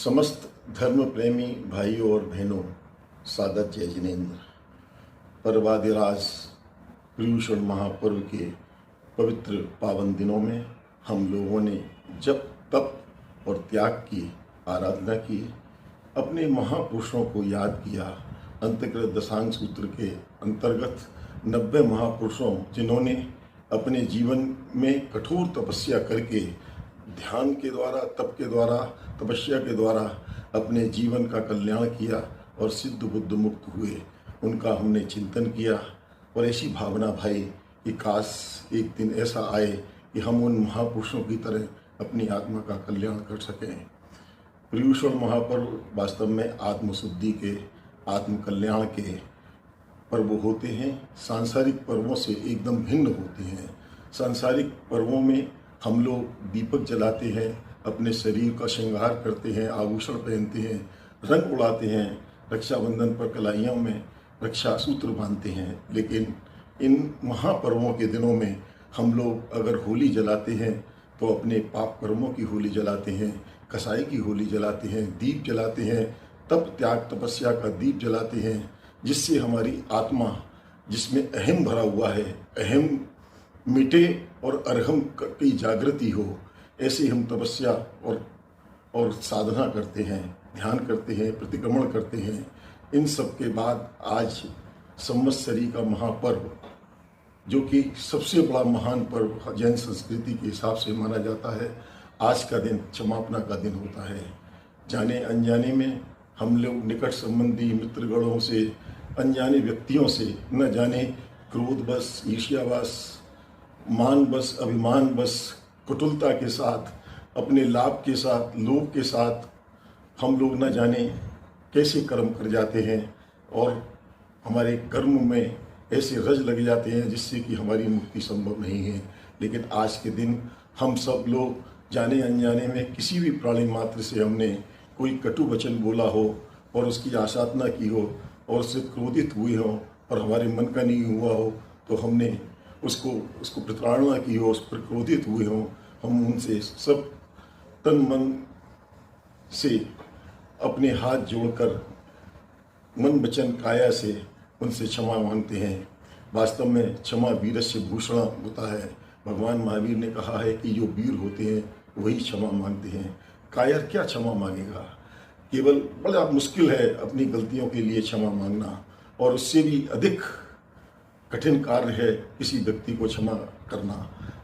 समस्त धर्म प्रेमी भाइयों और बहनों, सादर जय जिनेन्द्र। पर्वादिराज पर्युषण महापर्व के पवित्र पावन दिनों में हम लोगों ने जप तप और त्याग की आराधना की, अपने महापुरुषों को याद किया। अंतकृत दशांग सूत्र के अंतर्गत 90 महापुरुषों जिन्होंने अपने जीवन में कठोर तपस्या करके ध्यान के द्वारा, तप के द्वारा, तपस्या के द्वारा अपने जीवन का कल्याण किया और सिद्ध बुद्ध मुक्त हुए, उनका हमने चिंतन किया। और ऐसी भावना भाई कि काश एक दिन ऐसा आए कि हम उन महापुरुषों की तरह अपनी आत्मा का कल्याण कर सकें। पर्युषण महापर्व वास्तव में आत्मशुद्धि के, आत्म कल्याण के पर्व होते हैं। सांसारिक पर्वों से एकदम भिन्न होते हैं। सांसारिक पर्वों में हम लोग दीपक जलाते हैं, अपने शरीर का श्रृंगार करते हैं, आभूषण पहनते हैं, रंग उड़ाते हैं, रक्षाबंधन पर कलाइयों में रक्षा सूत्र बांधते हैं। लेकिन इन महापर्वों के दिनों में हम लोग अगर होली जलाते हैं तो अपने पाप कर्मों की होली जलाते हैं, कसाई की होली जलाते हैं, दीप जलाते हैं, तप त्याग तपस्या का दीप जलाते हैं, जिससे हमारी आत्मा जिसमें अहम भरा हुआ है, अहम मिटे और अरहम की जागृति हो। ऐसे हम तपस्या और साधना करते हैं, ध्यान करते हैं, प्रतिक्रमण करते हैं। इन सब के बाद आज संवत्सरी का महापर्व, जो कि सबसे बड़ा महान पर्व जैन संस्कृति के हिसाब से माना जाता है, आज का दिन क्षमापना का दिन होता है। जाने अनजाने में हम लोग निकट संबंधी मित्रगणों से, अनजाने व्यक्तियों से, न जाने क्रोध बस, ईर्ष्यावश, मान बस, अभिमान बस, कुटिलता के साथ, अपने लाभ के साथ, लोभ के साथ हम लोग न जाने कैसे कर्म कर जाते हैं और हमारे कर्म में ऐसे रज लग जाते हैं जिससे कि हमारी मुक्ति संभव नहीं है। लेकिन आज के दिन हम सब लोग जाने अनजाने में किसी भी प्राणी मात्र से हमने कोई कटु वचन बोला हो और उसकी आसाधना की हो और उससे क्रोधित हुए हों और हमारे मन का नहीं हुआ हो, तो हमने उसको प्रताड़ना की हो, उस पर क्रोधित हुए हों, हम उनसे सब तन मन से अपने हाथ जोड़कर मन वचन काया से उनसे क्षमा मांगते हैं। वास्तव में क्षमा वीरस्य भूषण होता है। भगवान महावीर ने कहा है कि जो वीर होते हैं वही क्षमा मांगते हैं। कायर क्या क्षमा मांगेगा? केवल बड़ा मुश्किल है अपनी गलतियों के लिए क्षमा मांगना, और उससे भी अधिक कठिन कार्य है किसी व्यक्ति को क्षमा करना।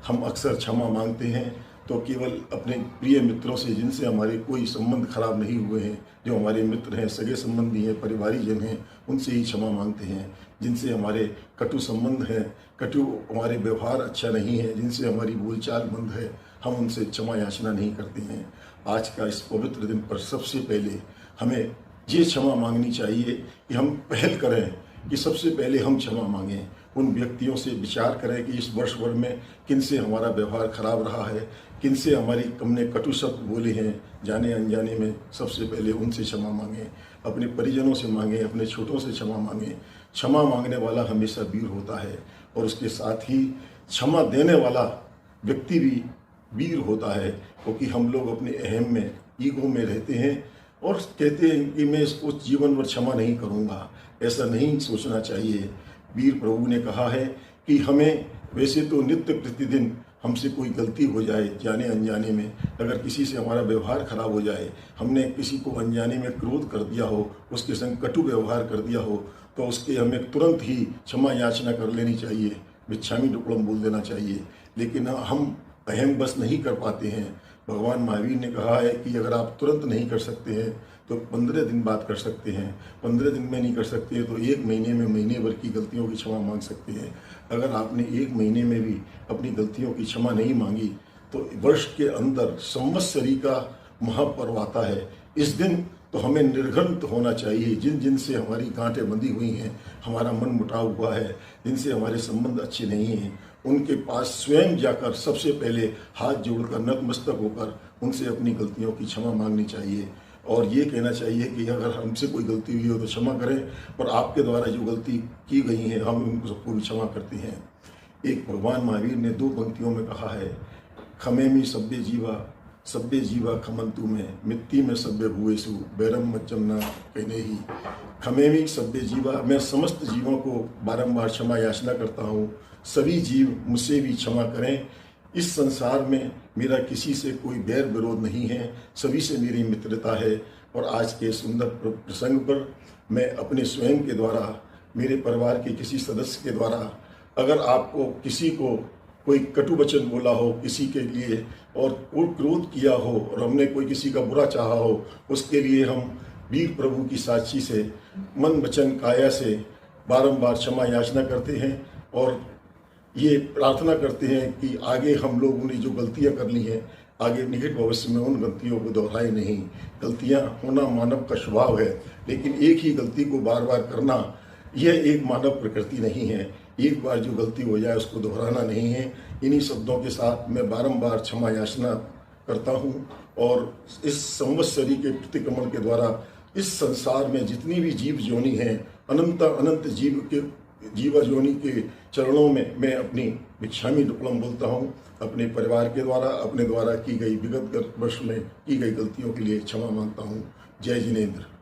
हम अक्सर क्षमा मांगते हैं तो केवल अपने प्रिय मित्रों से, जिनसे हमारे कोई संबंध खराब नहीं हुए हैं, जो हमारे मित्र हैं, सगे संबंधी हैं, परिवारीजन हैं, उनसे ही क्षमा मांगते हैं। जिनसे हमारे कटु संबंध हैं, कटु हमारे व्यवहार अच्छा नहीं है, जिनसे हमारी बोलचाल बंद है, हम उनसे क्षमा याचना नहीं करते हैं। आज का इस पवित्र दिन पर सबसे पहले हमें ये क्षमा मांगनी चाहिए कि हम पहल करें कि सबसे पहले हम क्षमा मांगें। उन व्यक्तियों से विचार करें कि इस वर्ष भर में किन से हमारा व्यवहार खराब रहा है, किन से हमने कटु शब्द बोले हैं जाने अनजाने में, सबसे पहले उनसे क्षमा मांगें। अपने परिजनों से मांगें, अपने छोटों से क्षमा मांगें। क्षमा मांगने वाला हमेशा वीर होता है, और उसके साथ ही क्षमा देने वाला व्यक्ति भी वीर होता है, क्योंकि हम लोग अपने अहम में, ईगो में रहते हैं और कहते हैं कि मैं इसको जीवन भर क्षमा नहीं करूँगा। ऐसा नहीं सोचना चाहिए। वीर प्रभु ने कहा है कि हमें वैसे तो नित्य प्रतिदिन हमसे कोई गलती हो जाए जाने अनजाने में, अगर किसी से हमारा व्यवहार खराब हो जाए, हमने किसी को अनजाने में क्रोध कर दिया हो, उसके संग कटु व्यवहार कर दिया हो, तो उसके हमें तुरंत ही क्षमा याचना कर लेनी चाहिए, भिक्षामी टुकड़म बोल देना चाहिए। लेकिन हम अहम बस नहीं कर पाते हैं। भगवान महावीर ने कहा है कि अगर आप तुरंत नहीं कर सकते हैं तो 15 दिन बाद कर सकते हैं। 15 दिन में नहीं कर सकते तो 1 महीने में, महीने भर की गलतियों की क्षमा मांग सकते हैं। अगर आपने 1 महीने में भी अपनी गलतियों की क्षमा नहीं मांगी तो वर्ष के अंदर संवत्सरी का महापर्व आता है। इस दिन तो हमें निर्घृत होना चाहिए। जिनसे हमारी गांठें बंधी हुई हैं, हमारा मन मुटाव हुआ है, जिनसे हमारे संबंध अच्छे नहीं हैं, उनके पास स्वयं जाकर सबसे पहले हाथ जोड़कर नतमस्तक होकर उनसे अपनी गलतियों की क्षमा मांगनी चाहिए। और ये कहना चाहिए कि अगर हमसे कोई गलती हुई हो तो क्षमा करें, और आपके द्वारा जो गलती की गई है हम उनको सबको भी क्षमा करते हैं। एक भगवान महावीर ने 2 पंक्तियों में कहा है, खमेमी सभ्य जीवा सभ्य जीवा खमंतु में मिट्टी में सभ्य भुएसु बैरम मच्चम न कहने ही खमेवी सभ्य जीवा। मैं समस्त जीवों को बारंबार क्षमा याचना करता हूँ, सभी जीव मुझसे भी क्षमा करें। इस संसार में मेरा किसी से कोई बैर विरोध नहीं है, सभी से मेरी मित्रता है। और आज के सुंदर प्रसंग पर मैं अपने स्वयं के द्वारा, मेरे परिवार के किसी सदस्य के द्वारा, अगर आपको किसी को कोई कटु वचन बोला हो किसी के लिए और कोई क्रोध किया हो और हमने कोई किसी का बुरा चाहा हो, उसके लिए हम वीर प्रभु की साक्षी से मन वचन काया से बारंबार क्षमा याचना करते हैं और ये प्रार्थना करते हैं कि आगे हम लोगों ने जो गलतियां कर ली हैं, आगे निकट भविष्य में उन गलतियों को दोहराए नहीं। गलतियां होना मानव का स्वभाव है, लेकिन एक ही गलती को बार बार करना यह एक मानव प्रकृति नहीं है। एक बार जो गलती हो जाए उसको दोहराना नहीं है। इन्हीं शब्दों के साथ मैं बारंबार क्षमा याचना करता हूँ और इस संवत्सरी के प्रतिक्रमण के द्वारा इस संसार में जितनी भी जीव जोनी हैं, अनंत जीवा जोनी के चरणों में मैं अपनी भिक्षामी डुक्कड़म बोलता हूँ। अपने परिवार के द्वारा, अपने द्वारा की गई विगत वर्ष में की गई गलतियों के लिए क्षमा मांगता हूँ। जय जिनेंद्र।